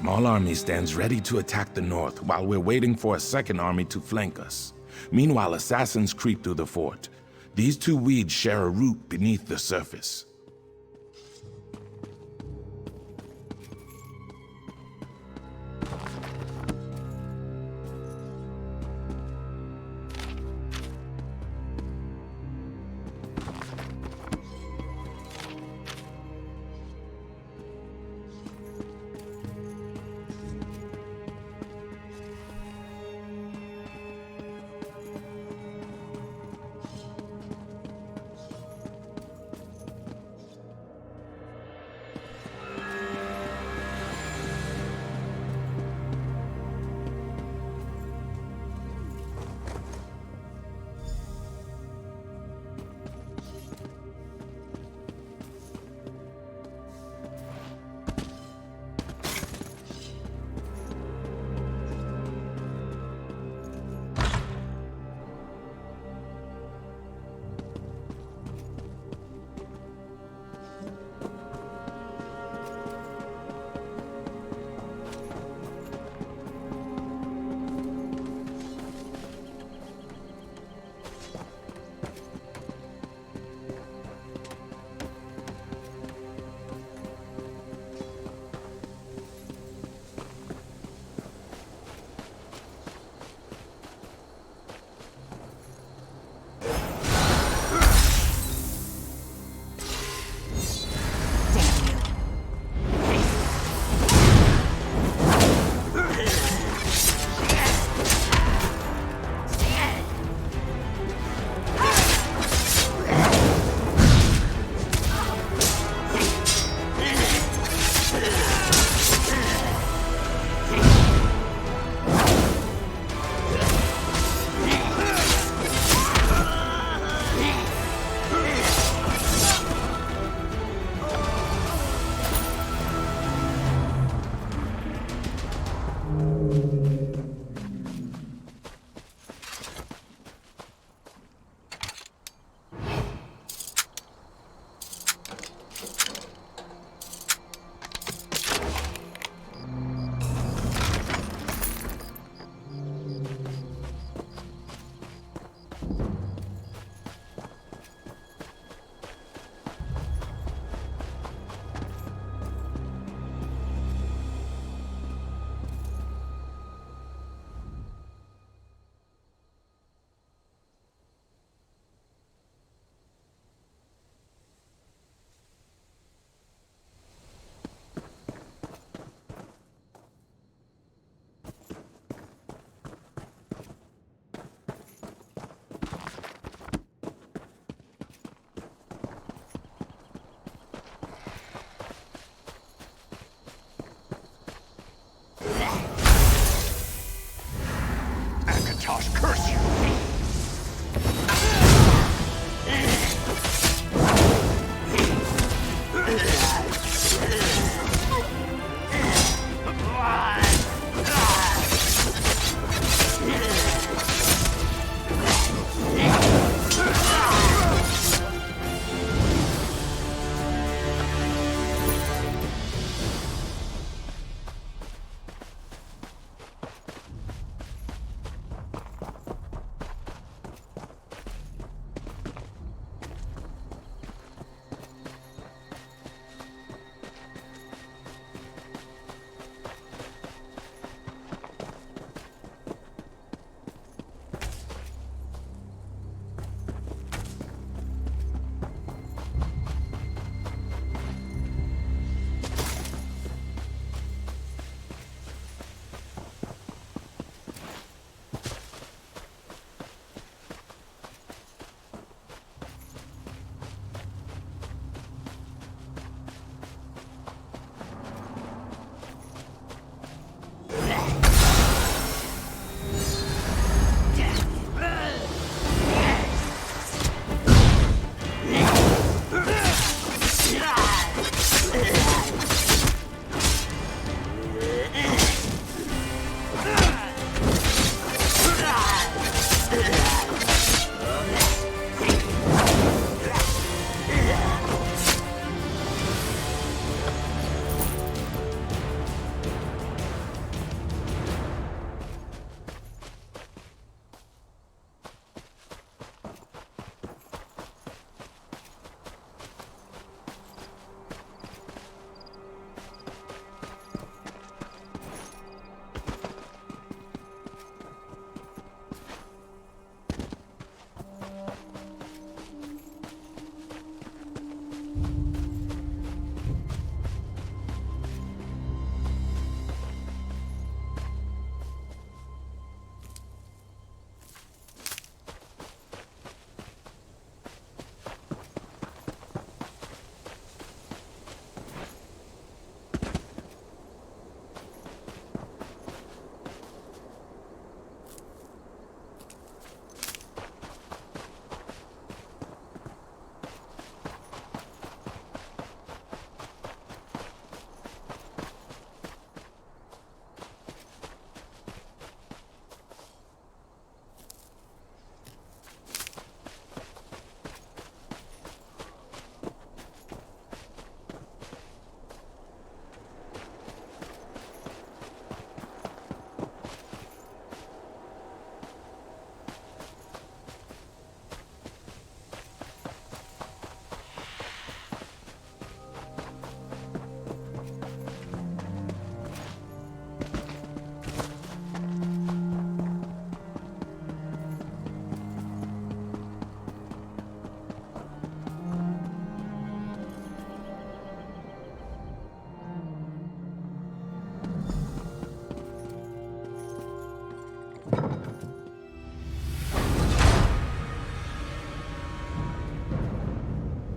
small army stands ready to attack the north while we're waiting for a second army to flank us. Meanwhile, assassins creep through the fort. These two weeds share a root beneath the surface.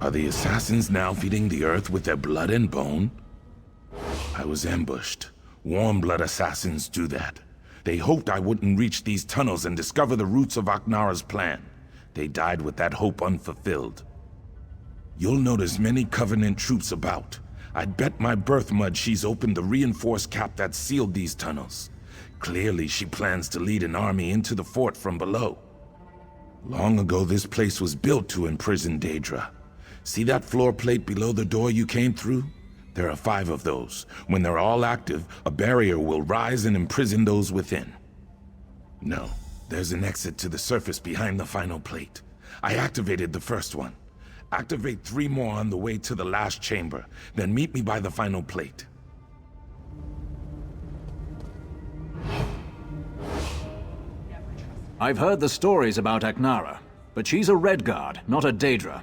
Are the assassins now feeding the earth with their blood and bone? I was ambushed. Warm blood assassins do that. They hoped I wouldn't reach these tunnels and discover the roots of Aknara's plan. They died with that hope unfulfilled. You'll notice many Covenant troops about. I'd bet my birth mud she's opened the reinforced cap that sealed these tunnels. Clearly she plans to lead an army into the fort from below. Long ago this place was built to imprison Daedra. See that floor plate below the door you came through? There are 5 of those. When they're all active, a barrier will rise and imprison those within. No, there's an exit to the surface behind the final plate. I activated the first one. Activate 3 more on the way to the last chamber, then meet me by the final plate. I've heard the stories about Aknara, but she's a Redguard, not a Daedra.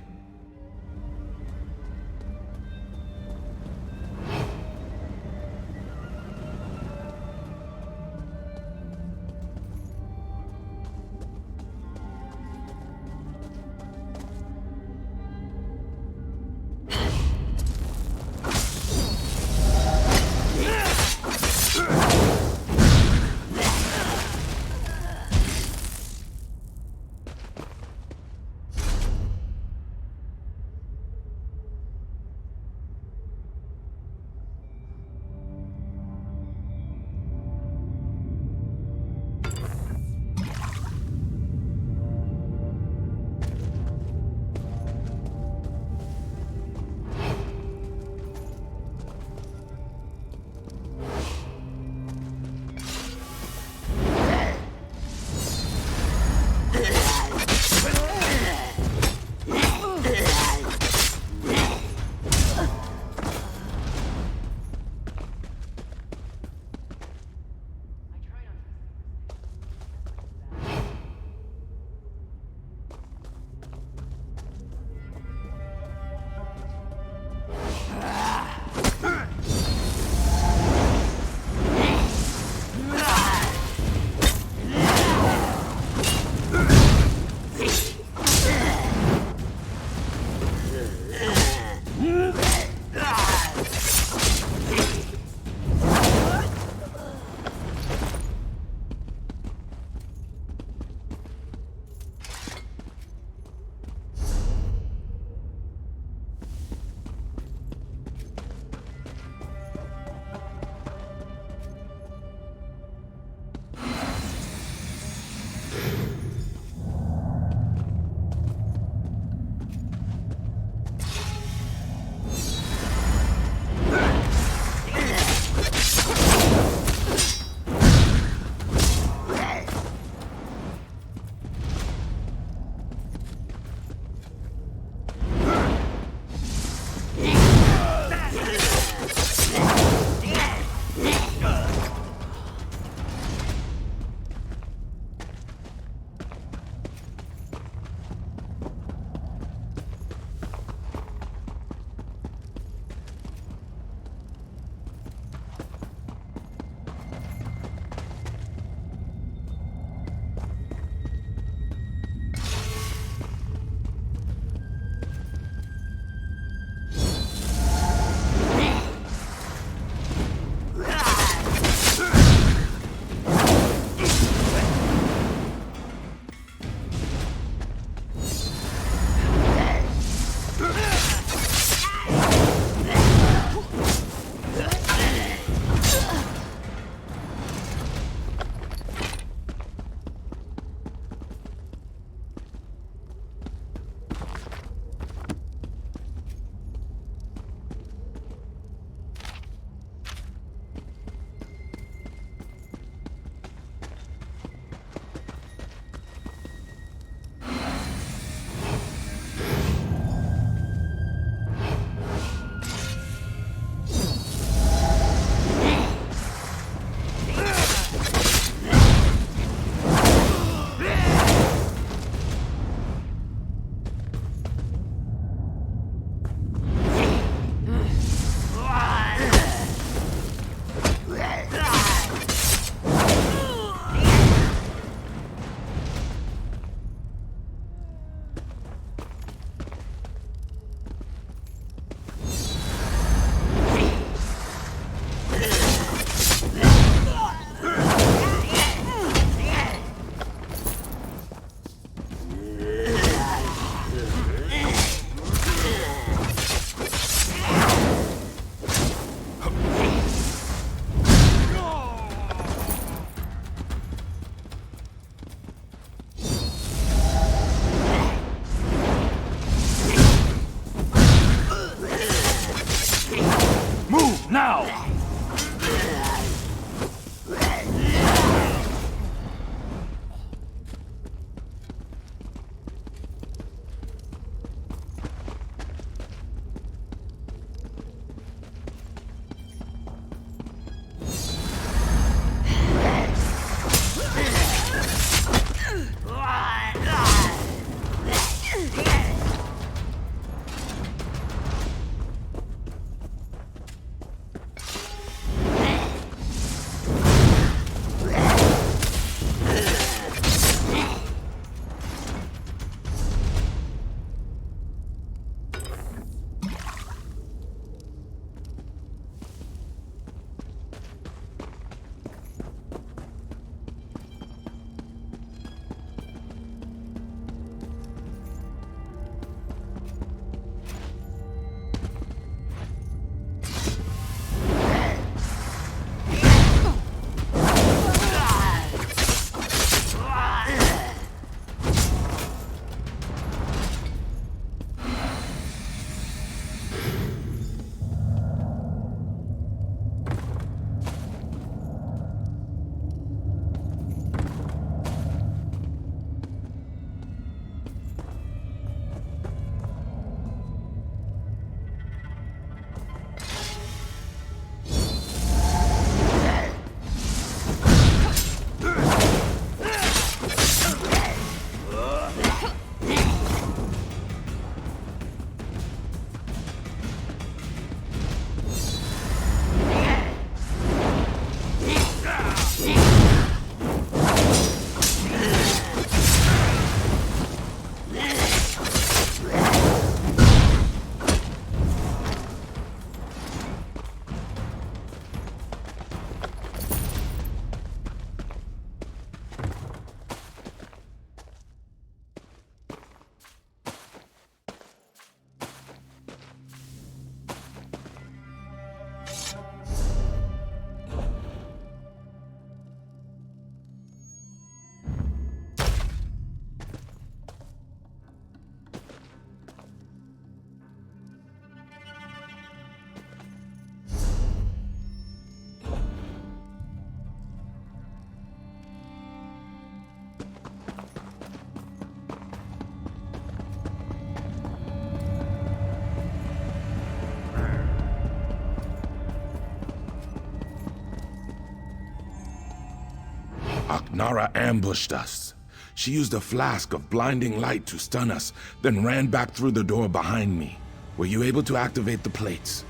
Aknara ambushed us. She used a flask of blinding light to stun us, then ran back through the door behind me. Were you able to activate the plates?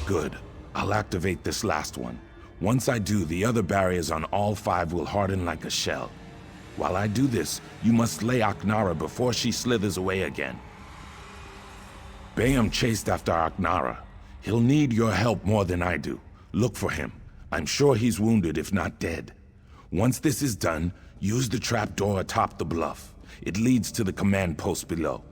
Good. I'll activate this last one. Once I do, the other barriers on all 5 will harden like a shell. While I do this, you must slay Aknara before she slithers away again. Bayam chased after Aknara. He'll need your help more than I do. Look for him. I'm sure he's wounded, if not dead. Once this is done, use the trapdoor atop the bluff. It leads to the command post below.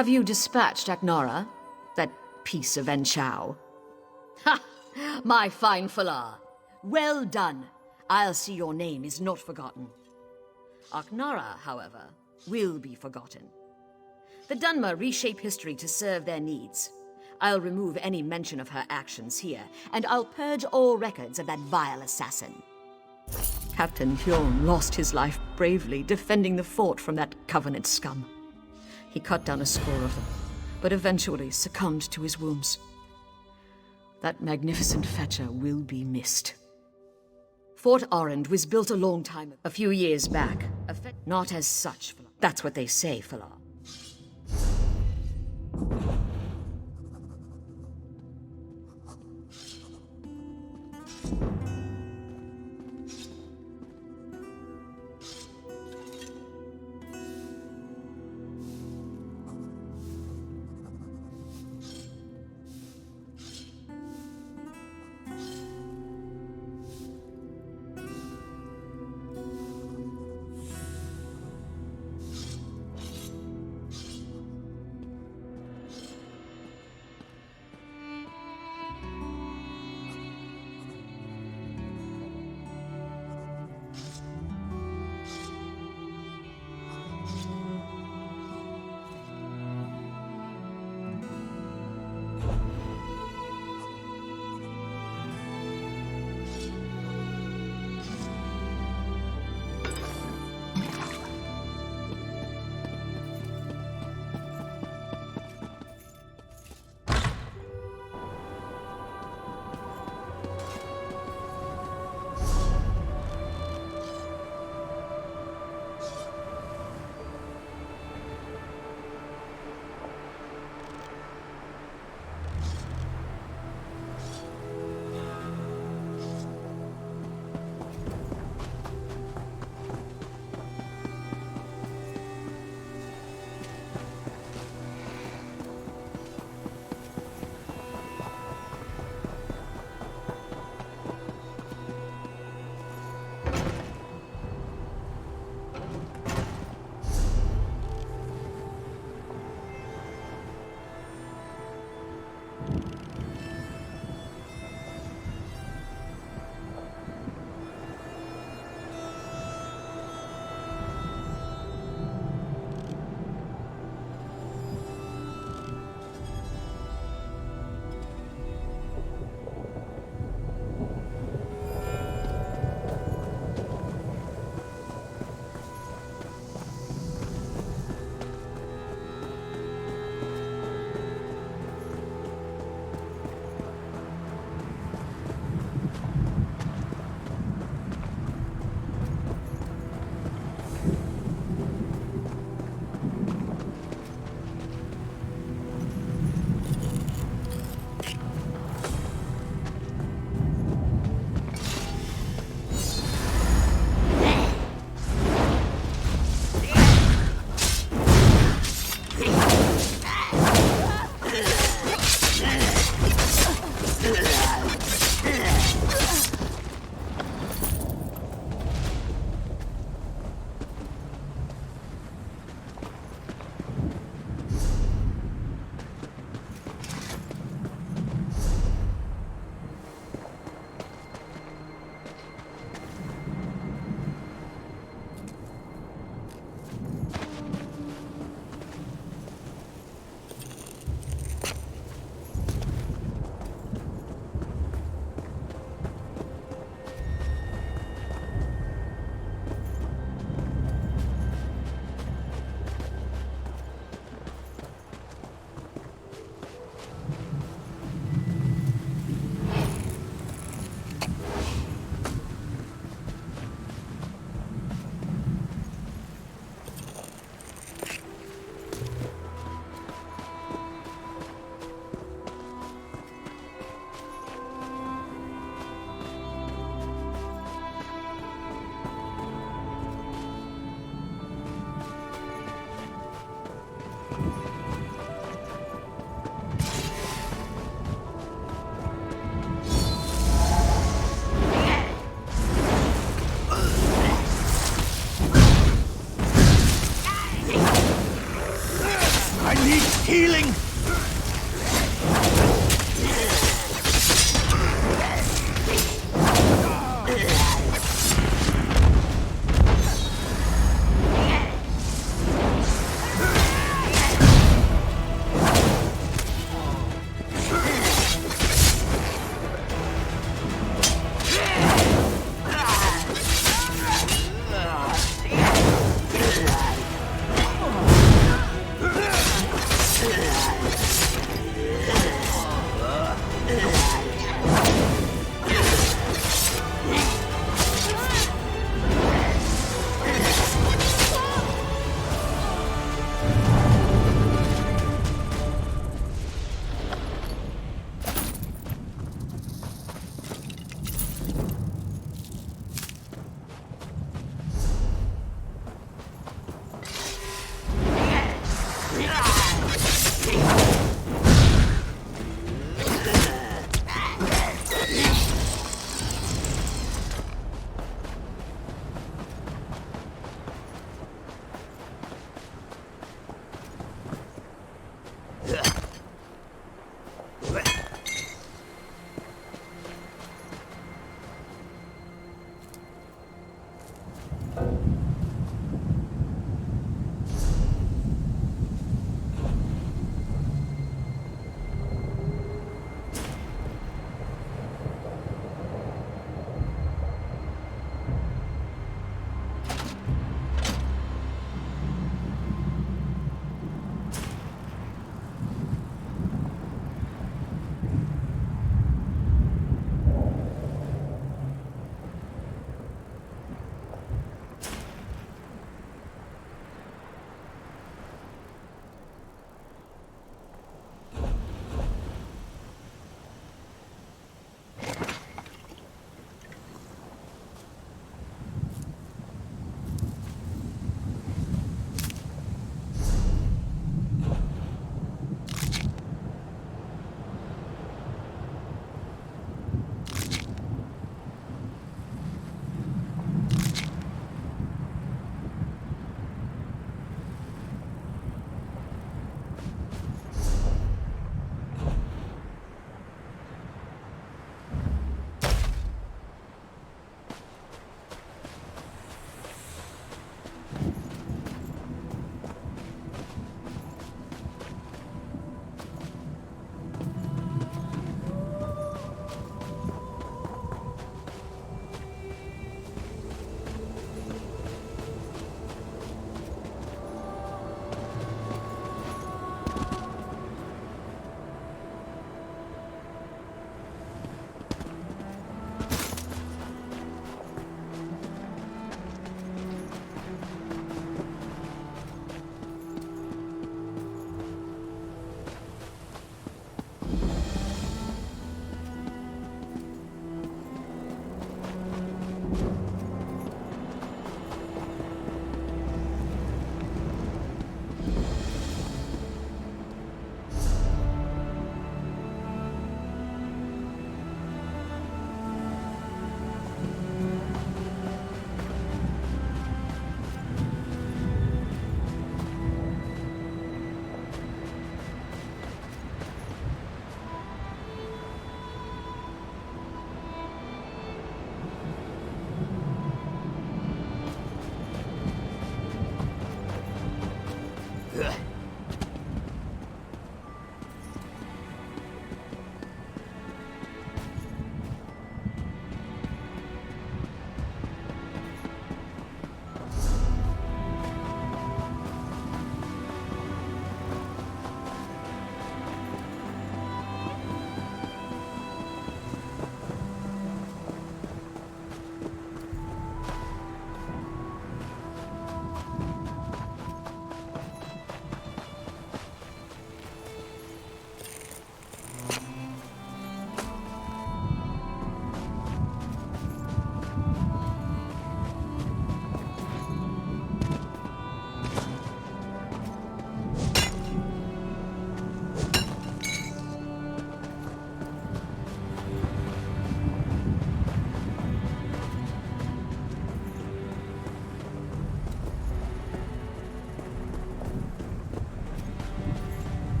Have you dispatched Aknara? That piece of Enchao? Ha! My fine Falar. Well done. I'll see your name is not forgotten. Aknara, however, will be forgotten. The Dunmer reshape history to serve their needs. I'll remove any mention of her actions here, and I'll purge all records of that vile assassin. Captain Hyun lost his life bravely defending the fort from that Covenant scum. He cut down a score of them, but eventually succumbed to his wounds. That magnificent fetcher will be missed. Fort Orend was built a long time ago, a few years back. Not as such, that's what they say, Falar.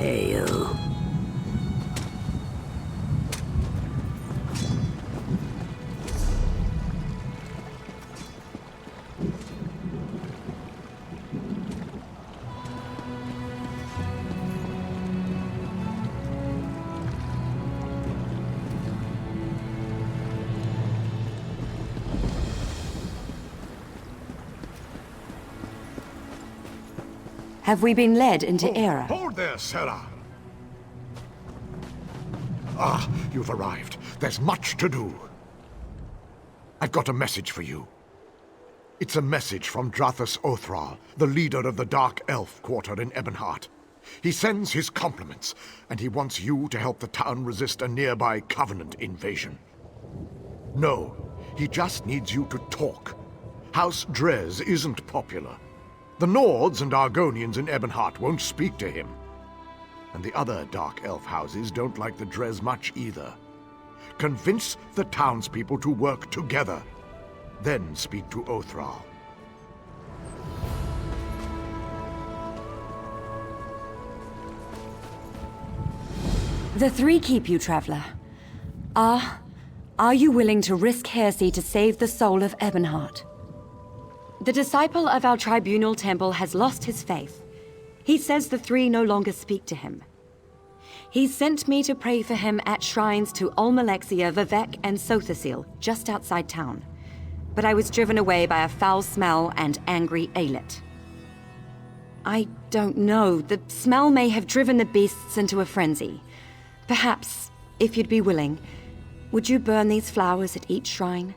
Hail. Have we been led into error? Hold there, Sarah! Ah, you've arrived. There's much to do. I've got a message for you. It's a message from Drathus Othral, the leader of the Dark Elf quarter in Ebonheart. He sends his compliments, and he wants you to help the town resist a nearby Covenant invasion. No, he just needs you to talk. House Drez isn't popular. The Nords and Argonians in Ebonheart won't speak to him. And the other Dark Elf houses don't like the Drez much either. Convince the townspeople to work together. Then speak to Othral. The three keep you, traveler. Are you willing to risk heresy to save the soul of Ebonheart? The disciple of our tribunal temple has lost his faith. He says the three no longer speak to him. He sent me to pray for him at shrines to Olmalexia, Vivek, and Sothasil, just outside town. But I was driven away by a foul smell and angry Alet. I don't know. The smell may have driven the beasts into a frenzy. Perhaps, if you'd be willing, would you burn these flowers at each shrine?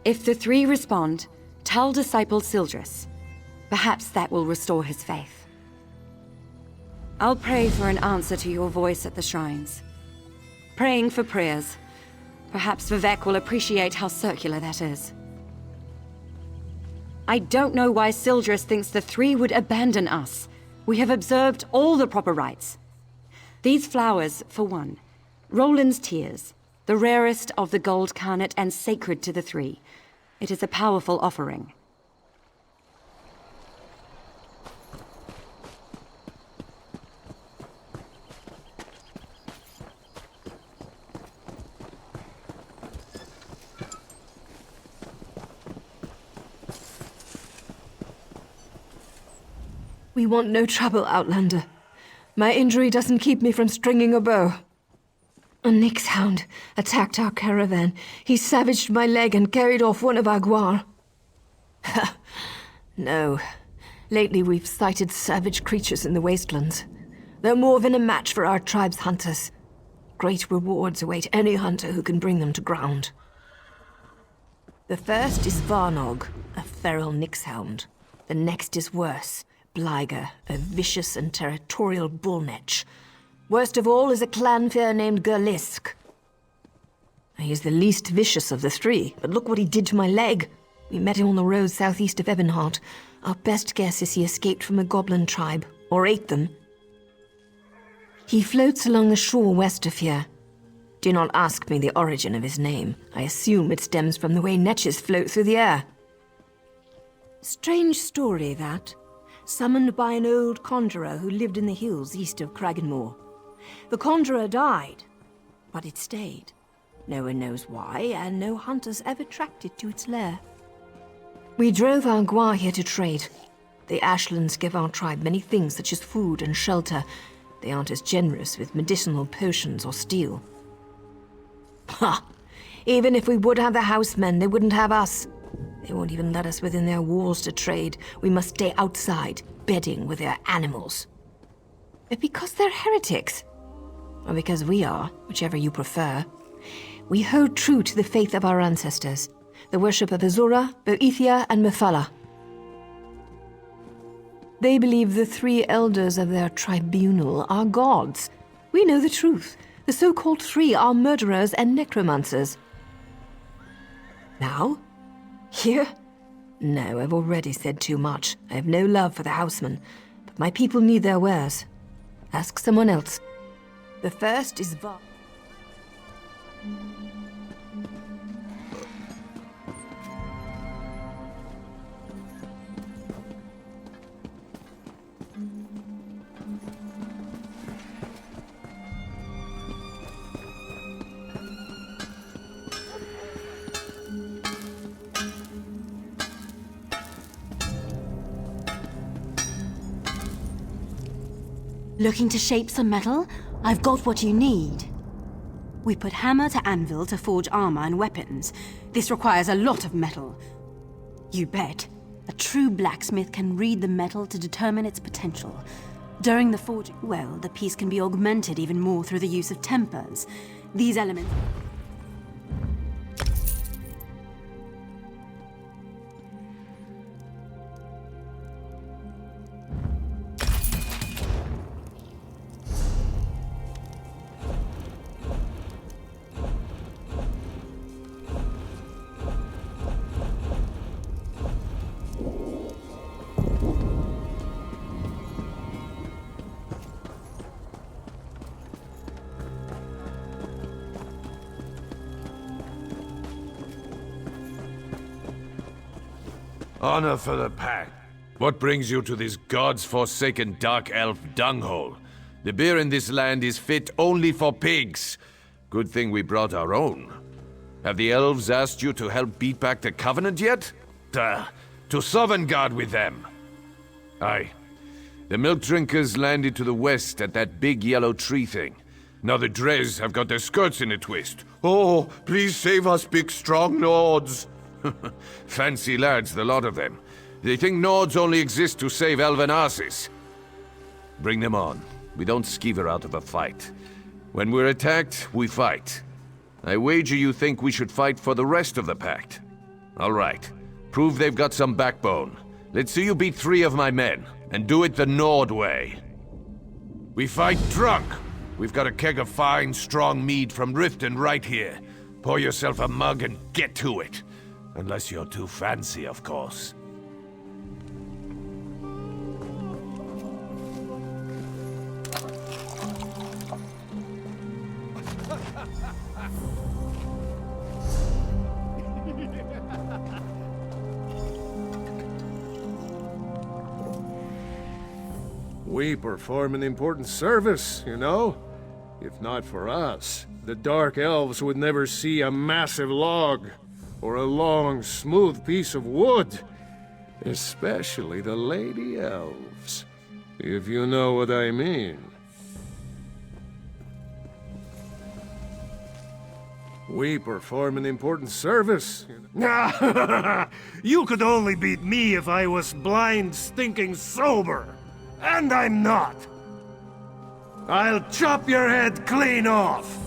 If the three respond, tell disciple Sildris. Perhaps that will restore his faith. I'll pray for an answer to your voice at the shrines. Praying for prayers. Perhaps Vivek will appreciate how circular that is. I don't know why Sildris thinks the three would abandon us. We have observed all the proper rites. These flowers, for one. Roland's tears, the rarest of the gold carnet and sacred to the three. It is a powerful offering. We want no trouble, Outlander. My injury doesn't keep me from stringing a bow. A Nyx hound attacked our caravan. He savaged my leg and carried off one of our guar. No. Lately we've sighted savage creatures in the wastelands. They're more than a match for our tribe's hunters. Great rewards await any hunter who can bring them to ground. The first is Varnog, a feral Nyx hound. The next is worse. Bliger, a vicious and territorial bullnetch. Worst of all is a clanfear named Gerlisk. He is the least vicious of the three, but look what he did to my leg. We met him on the road southeast of Ebonheart. Our best guess is he escaped from a goblin tribe, or ate them. He floats along the shore west of here. Do not ask me the origin of his name. I assume it stems from the way netches float through the air. Strange story, that. Summoned by an old conjurer who lived in the hills east of Kragenmoor. The conjurer died, but it stayed. No one knows why, and no hunters ever tracked it to its lair. We drove our guar here to trade. The Ashlands give our tribe many things such as food and shelter. They aren't as generous with medicinal potions or steel. Ha! Even if we would have the housemen, they wouldn't have us. They won't even let us within their walls to trade. We must stay outside, bedding with their animals. But because they're heretics. Or because we are, whichever you prefer. We hold true to the faith of our ancestors. The worship of Azura, Boethia, and Mephala. They believe the three elders of their tribunal are gods. We know the truth. The so-called three are murderers and necromancers. Now? Here? No, I've already said too much. I have no love for the housemen, but my people need their wares. Ask someone else. The first is Looking to shape some metal? I've got what you need. We put hammer to anvil to forge armor and weapons. This requires a lot of metal. You bet. A true blacksmith can read the metal to determine its potential. During the forging, well, the piece can be augmented even more through the use of tempers. These elements... Honor for the pack. What brings you to this god's-forsaken dark elf dunghole? The beer in this land is fit only for pigs. Good thing we brought our own. Have the elves asked you to help beat back the Covenant yet? To Sovngarde with them. Aye. The milk drinkers landed to the west at that big yellow tree thing. Now the Dres have got their skirts in a twist. Oh, please save us, big strong Nords. Fancy lads, the lot of them. They think Nords only exist to save elven asses. Bring them on. We don't skeever out of a fight. When we're attacked, we fight. I wager you think we should fight for the rest of the pact. All right. Prove they've got some backbone. Let's see you beat 3 of my men, and do it the Nord way. We fight drunk. We've got a keg of fine, strong mead from Riften right here. Pour yourself a mug and get to it. Unless you're too fancy, of course. We perform an important service, you know? If not for us, the Dark Elves would never see a massive log, or a long, smooth piece of wood. Especially the Lady Elves, if you know what I mean. We perform an important service. You could only beat me if I was blind, stinking sober. And I'm not. I'll chop your head clean off.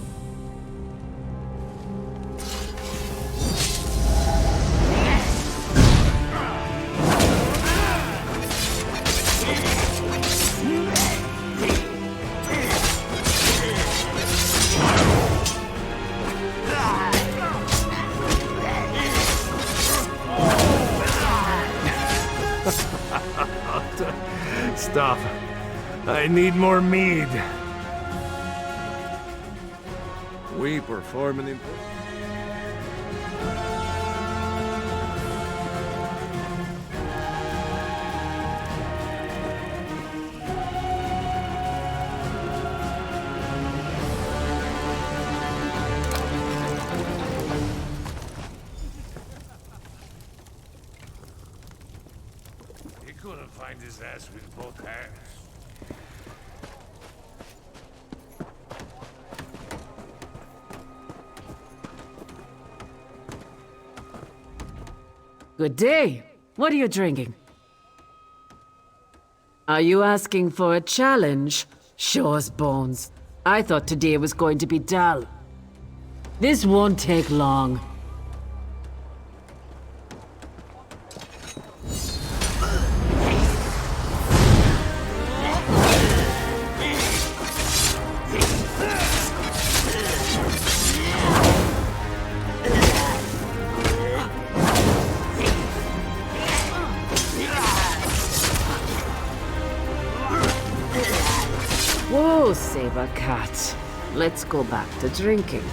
Stop. I need more mead. We perform an important... He couldn't find his ass with both hands. Good day. What are you drinking? Are you asking for a challenge? Sure as bones. I thought today was going to be dull. This won't take long. Whoa, Saber Cat. Let's go back to drinking.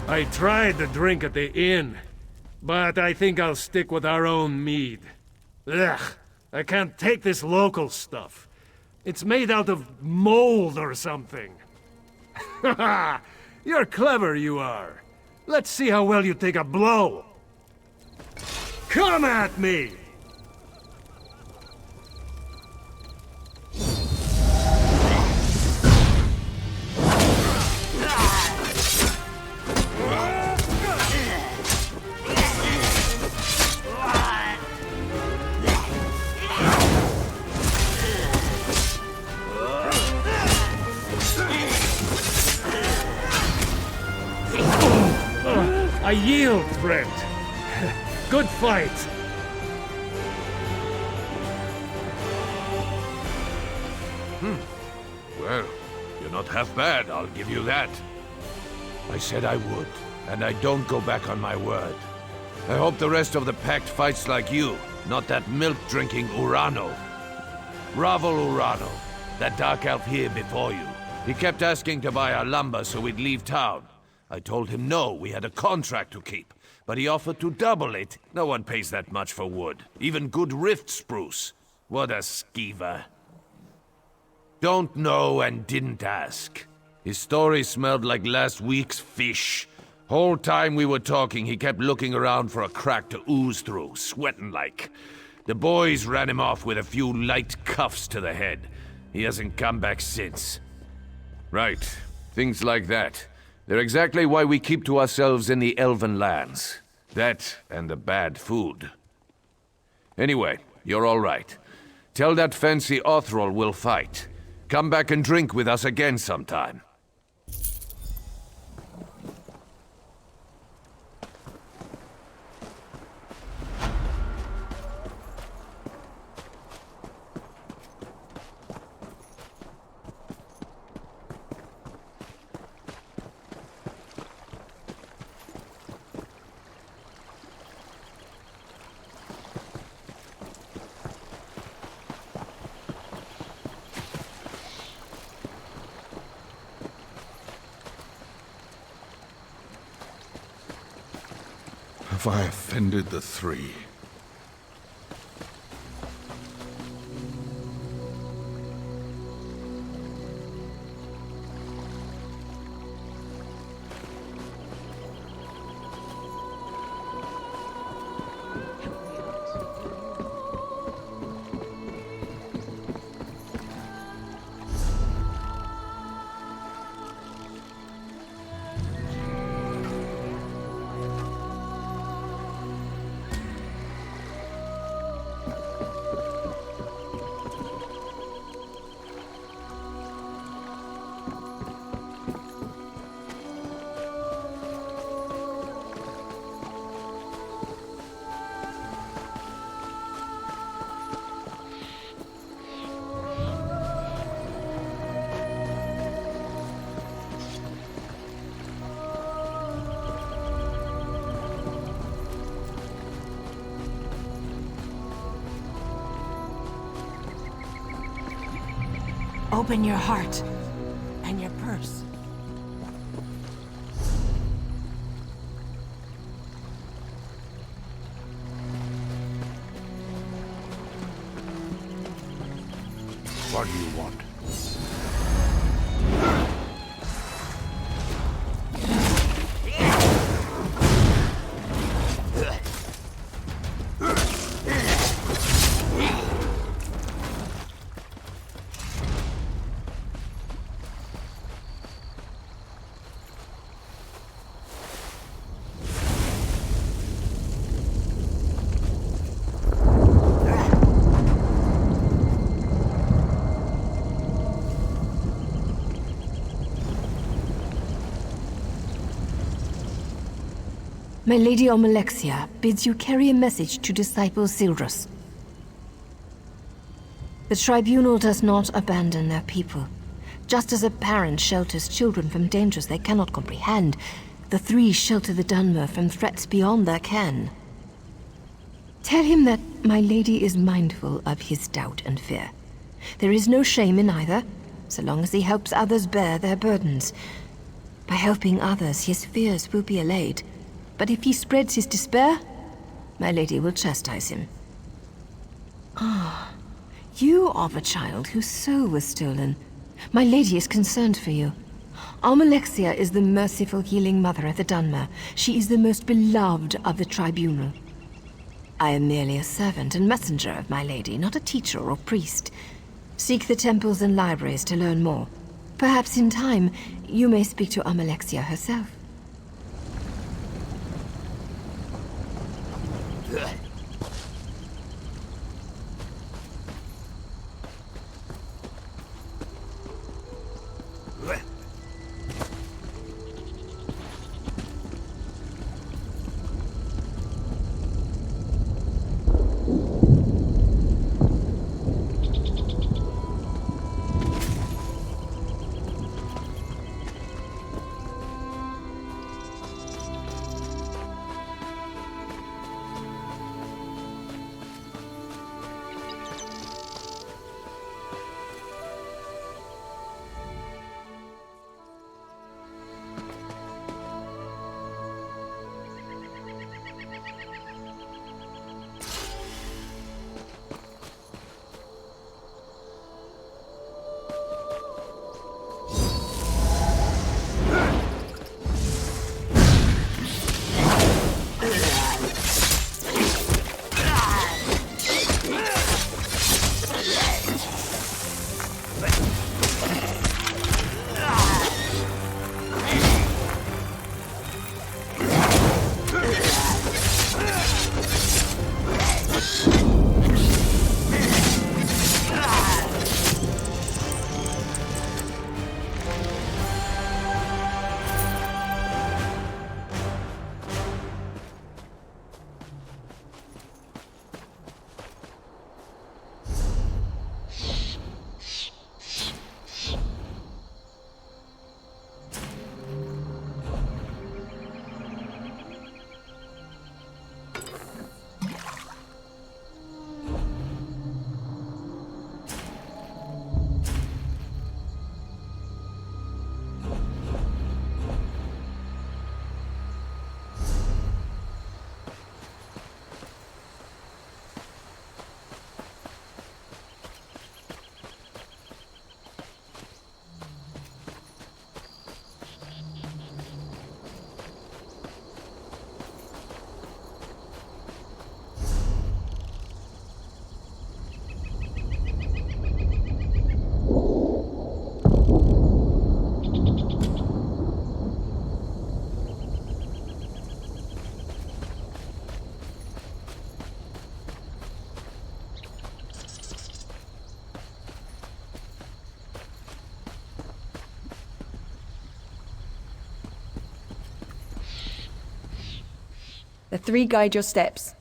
I tried the drink at the inn. but I think I'll stick with our own mead. Ugh, I can't take this local stuff. It's made out of mold or something. Haha! You're clever, you are. Let's see how well you take a blow. Come at me! I yield, friend. Good fight. Well, you're not half bad, I'll give you that. I said I would, and I don't go back on my word. I hope the rest of the Pact fights like you, not that milk-drinking Urano. Ravel Urano, that dark elf here before you. He kept asking to buy our lumber so we'd leave town. I told him no, we had a contract to keep, but he offered to double it. No one pays that much for wood, even good rift spruce. What a skeever. Don't know and didn't ask. His story smelled like last week's fish. Whole time we were talking, he kept looking around for a crack to ooze through, sweating like. The boys ran him off with a few light cuffs to the head. He hasn't come back since. Right, things like that. They're exactly why we keep to ourselves in the Elven lands. That and the bad food. Anyway, you're all right. Tell that fancy Othrol we'll fight. Come back and drink with us again sometime. Have I offended the three? Open your heart and your purse. What do you want? My Lady Omalexia bids you carry a message to Disciple Sildrus. The Tribunal does not abandon their people. Just as a parent shelters children from dangers they cannot comprehend, the three shelter the Dunmer from threats beyond their ken. Tell him that my lady is mindful of his doubt and fear. There is no shame in either, so long as he helps others bear their burdens. By helping others, his fears will be allayed. But if he spreads his despair, My lady will chastise him. Ah, you are the child whose soul was stolen. My lady is concerned for you. Almalexia is the merciful healing mother of the Dunmer. She is the most beloved of the tribunal. I am merely a servant and messenger of my lady, not a teacher or priest. Seek the temples and libraries to learn more. Perhaps in time, you may speak to Almalexia herself. The three guide your steps.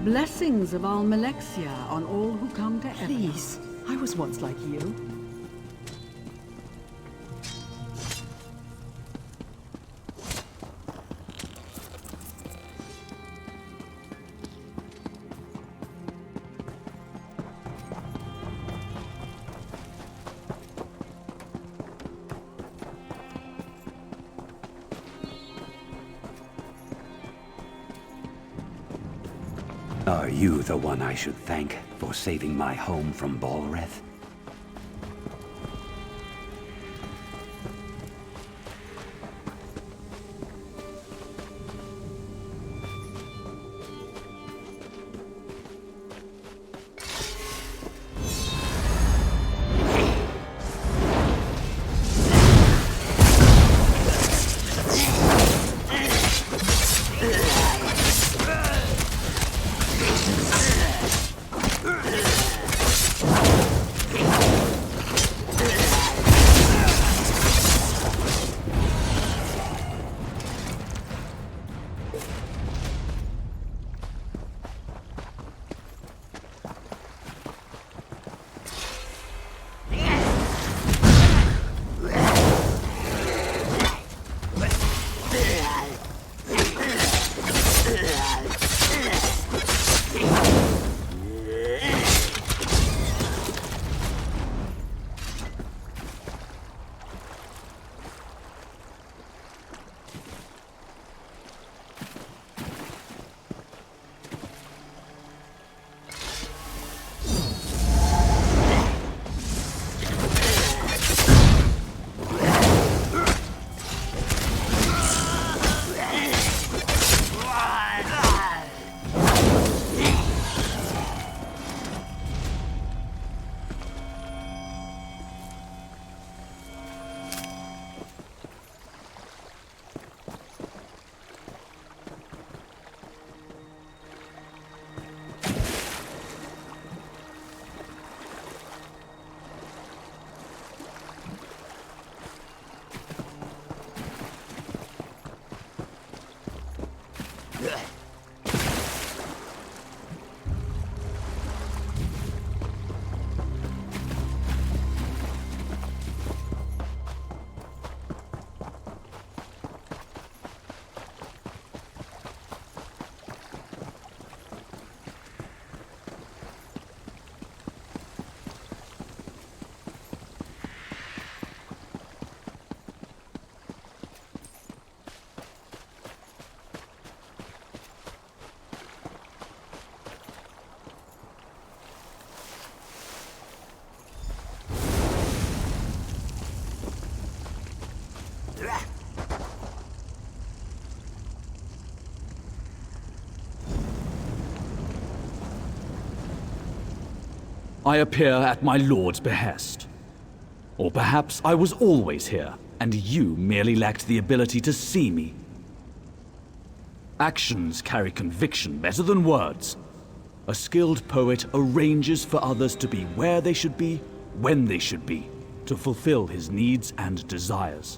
blessings of Almalexia on all who come to Ebonheart. Please, I was once like you. Are you the one I should thank for saving my home from Balreth? I appear at my lord's behest. Or perhaps I was always here, and you merely lacked the ability to see me. Actions carry conviction better than words. A skilled poet arranges for others to be where they should be, when they should be, to fulfill his needs and desires.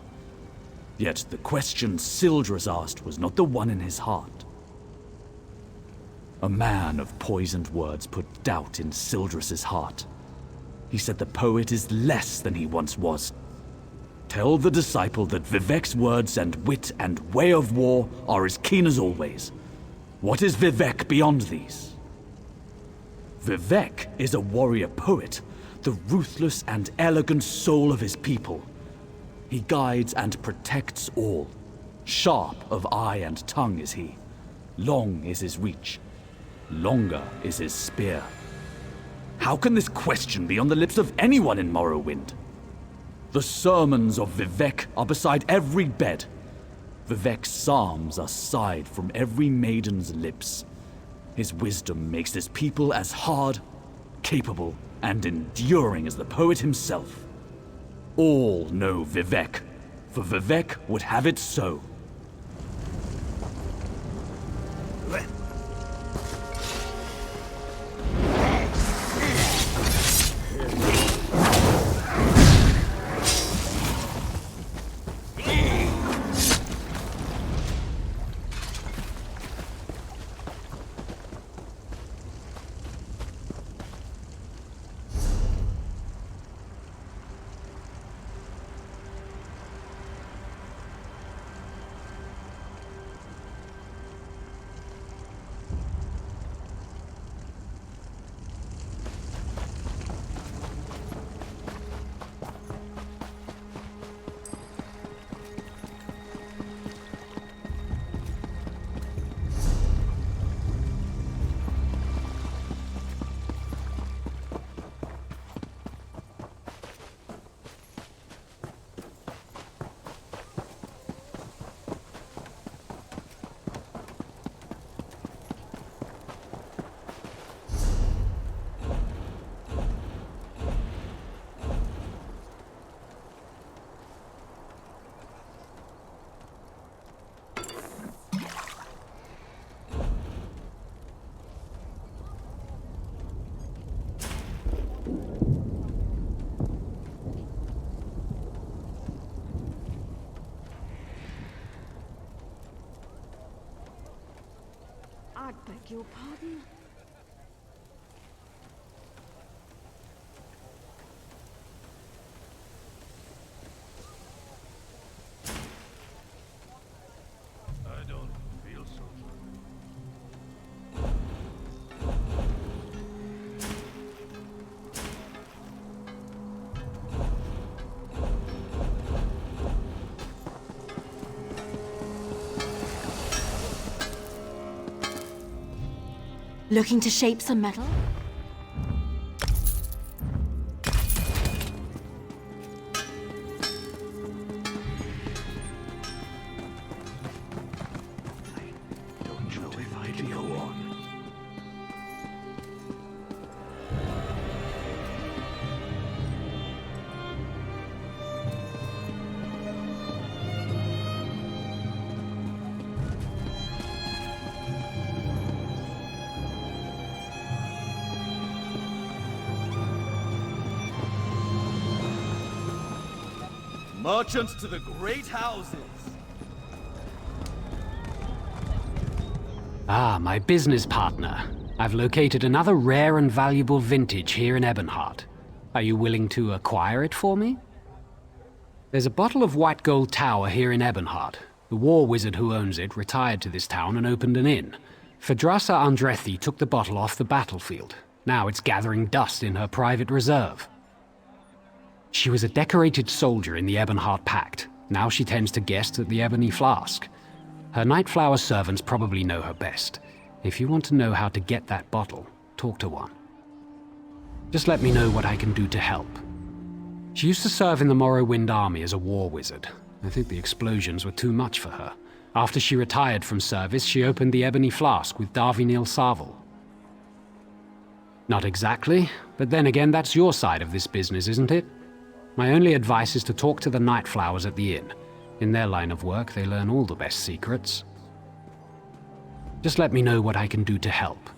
Yet the question Sildras asked was not the one in his heart. A man of poisoned words put doubt in Sildras's heart. He said the poet is less than he once was. Tell the disciple that Vivek's words and wit and way of war are as keen as always. What is Vivek beyond these? Vivek is a warrior poet, the ruthless and elegant soul of his people. He guides and protects all. Sharp of eye and tongue is he. Long is his reach. Longer is his spear. How can this question be on the lips of anyone in Morrowind? The sermons of Vivek are beside every bed. Vivek's psalms are sighed from every maiden's lips. His wisdom makes his people as hard, capable, and enduring as the poet himself. All know Vivek, for Vivek would have it so. Beg your pardon? I don't feel so Looking to shape some metal? Don't know if I can go on. Merchants to the great houses. Ah, my business partner. I've located another rare and valuable vintage here in Ebonheart. Are you willing to acquire it for me? There's a bottle of white gold tower here in Ebonheart. The war wizard who owns it retired to this town and opened an inn. Phadrasa Andrethi took the bottle off the battlefield. Now it's gathering dust in her private reserve. She was a decorated soldier in the Ebonheart Pact. Now she tends to guests at the Ebony Flask. Her Nightflower servants probably know her best. If you want to know how to get that bottle, talk to one. Just let me know what I can do to help. She used to serve in the Morrowind army as a war wizard. I think the explosions were too much for her. After she retired from service, she opened the Ebony Flask with Darvinil Sarvel. Not exactly, but then again, that's your side of this business, isn't it? My only advice is to talk to the Nightflowers at the inn. In their line of work, they learn all the best secrets. Just let me know what I can do to help.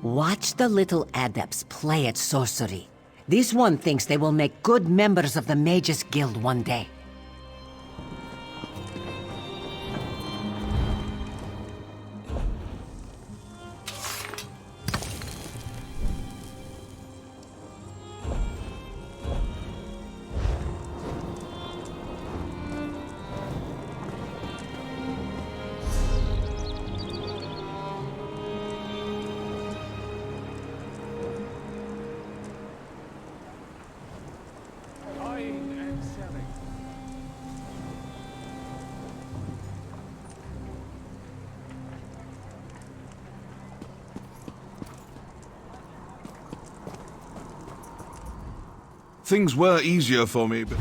Watch the little adepts play at sorcery. This one thinks they will make good members of the Mages Guild one day. Things were easier for me, but...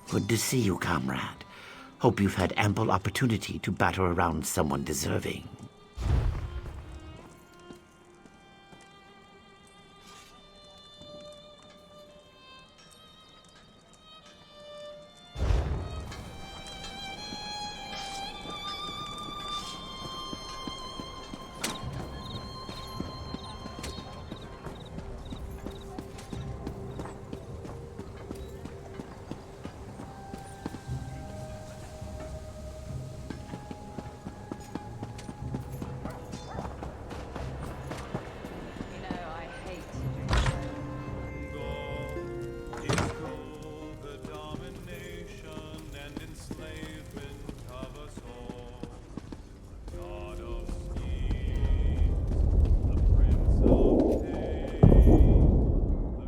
Good to see you, comrade. Hope you've had ample opportunity to batter around someone deserving.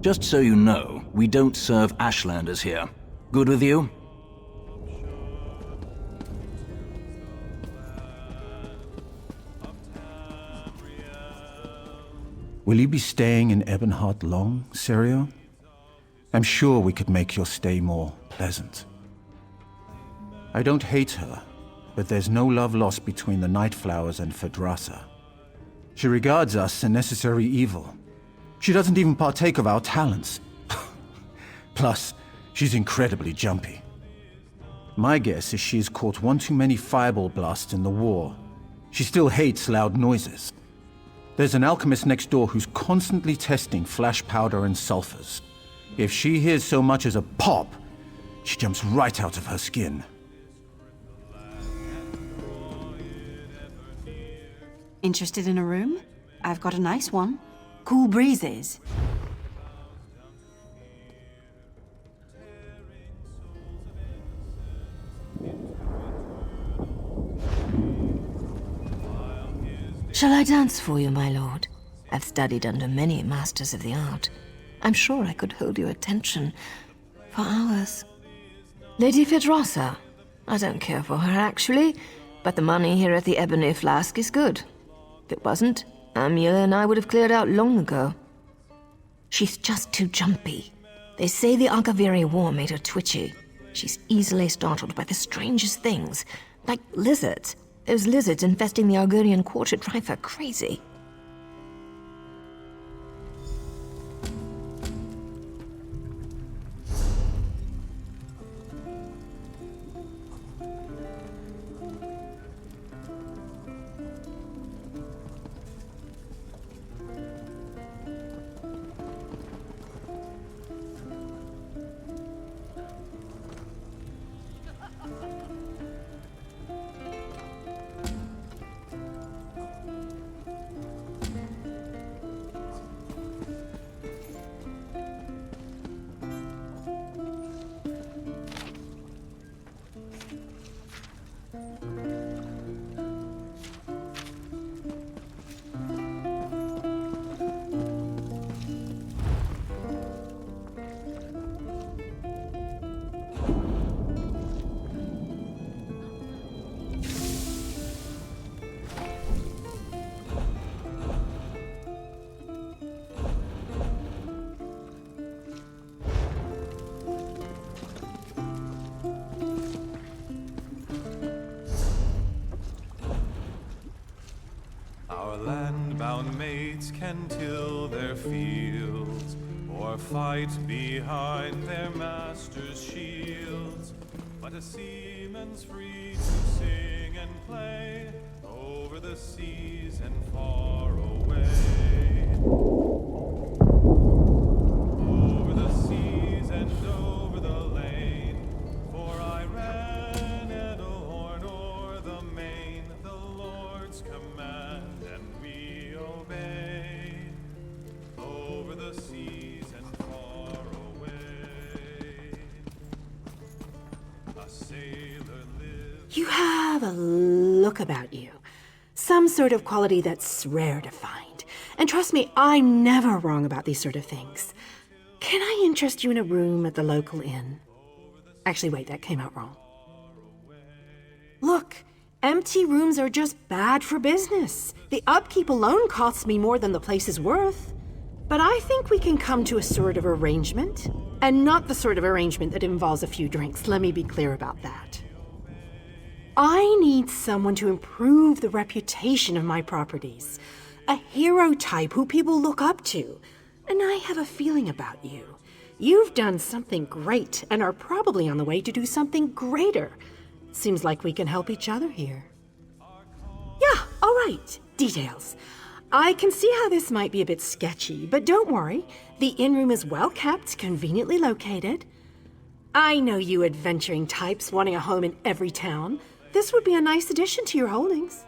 Just so you know, we don't serve Ashlanders here. Good with you? Will you be staying in Ebonheart long, Sirio? I'm sure we could make your stay more pleasant. I don't hate her, but there's no love lost between the Nightflowers and Phaedrasa. She regards us a necessary evil. She doesn't even partake of our talents. Plus, she's incredibly jumpy. My guess is she's caught one too many fireball blasts in the war. She still hates loud noises. There's an alchemist next door who's constantly testing flash powder and sulfurs. If she hears so much as a pop, she jumps right out of her skin. Interested in a room? I've got a nice one. Cool breezes. Shall I dance for you, my lord? I've studied under many masters of the art. I'm sure I could hold your attention for hours. Lady Phaedrasa. I don't care for her, actually, but the money here at the Ebony Flask is good. If it wasn't, Amula and I would have cleared out long ago. She's just too jumpy. They say the Agaviri War made her twitchy. She's easily startled by the strangest things, like lizards. Those lizards infesting the Argonian Quarter drive her crazy. Our land-bound mates can till their fields, or fight behind their masters' shields. But a seaman's free to sing and play over the seas and far away. Over the seas and over the lane, for I ran Edelhorn o'er the main, the Lord's command, and we obeyed. Over the seas and far away, a sailor lives. You have a look about you. Some sort of quality that's rare to find. And trust me, I'm never wrong about these sort of things. Can I interest you in a room at the local inn? Actually, wait, that came out wrong. Look, empty rooms are just bad for business. The upkeep alone costs me more than the place is worth. But I think we can come to a sort of arrangement. And not the sort of arrangement that involves a few drinks, let me be clear about that. I need someone to improve the reputation of my properties. A hero type who people look up to. And I have a feeling about you. You've done something great and are probably on the way to do something greater. Seems like we can help each other here. Yeah, all right. Details. I can see how this might be a bit sketchy, but don't worry. The inn room is well kept, conveniently located. I know you adventuring types wanting a home in every town. This would be a nice addition to your holdings.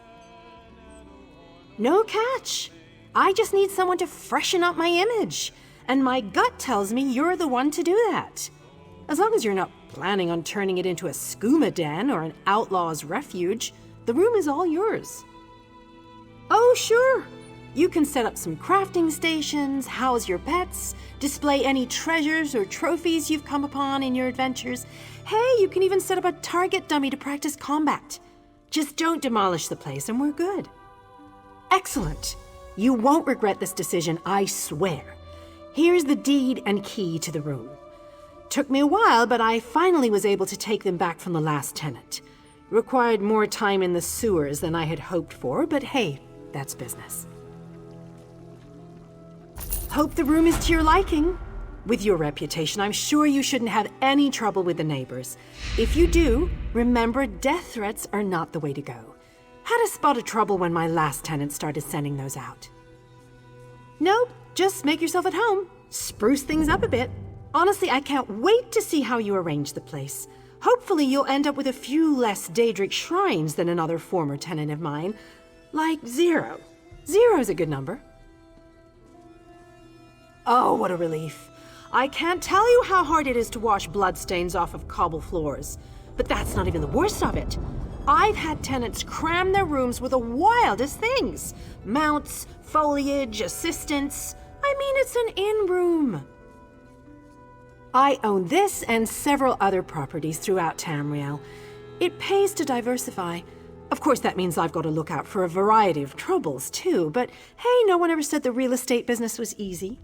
No catch. I just need someone to freshen up my image. And my gut tells me you're the one to do that. As long as you're not planning on turning it into a skooma den or an outlaw's refuge, the room is all yours. Oh, sure. You can set up some crafting stations, house your pets, display any treasures or trophies you've come upon in your adventures. Hey, you can even set up a target dummy to practice combat. Just don't demolish the place and we're good. Excellent. You won't regret this decision, I swear. Here's the deed and key to the room. Took me a while, but I finally was able to take them back from the last tenant. Required more time in the sewers than I had hoped for, but hey, that's business. Hope the room is to your liking. With your reputation, I'm sure you shouldn't have any trouble with the neighbors. If you do, remember death threats are not the way to go. Had a spot of trouble when my last tenant started sending those out. Nope, just make yourself at home. Spruce things up a bit. Honestly, I can't wait to see how you arrange the place. Hopefully you'll end up with a few less Daedric shrines than another former tenant of mine. Like 0. 0's a good number. Oh, what a relief. I can't tell you how hard it is to wash bloodstains off of cobble floors. But that's not even the worst of it. I've had tenants cram their rooms with the wildest things. Mounts, foliage, assistants. I mean, it's an inn-room. I own this and several other properties throughout Tamriel. It pays to diversify. Of course, that means I've got to look out for a variety of troubles, too. But hey, no one ever said the real estate business was easy.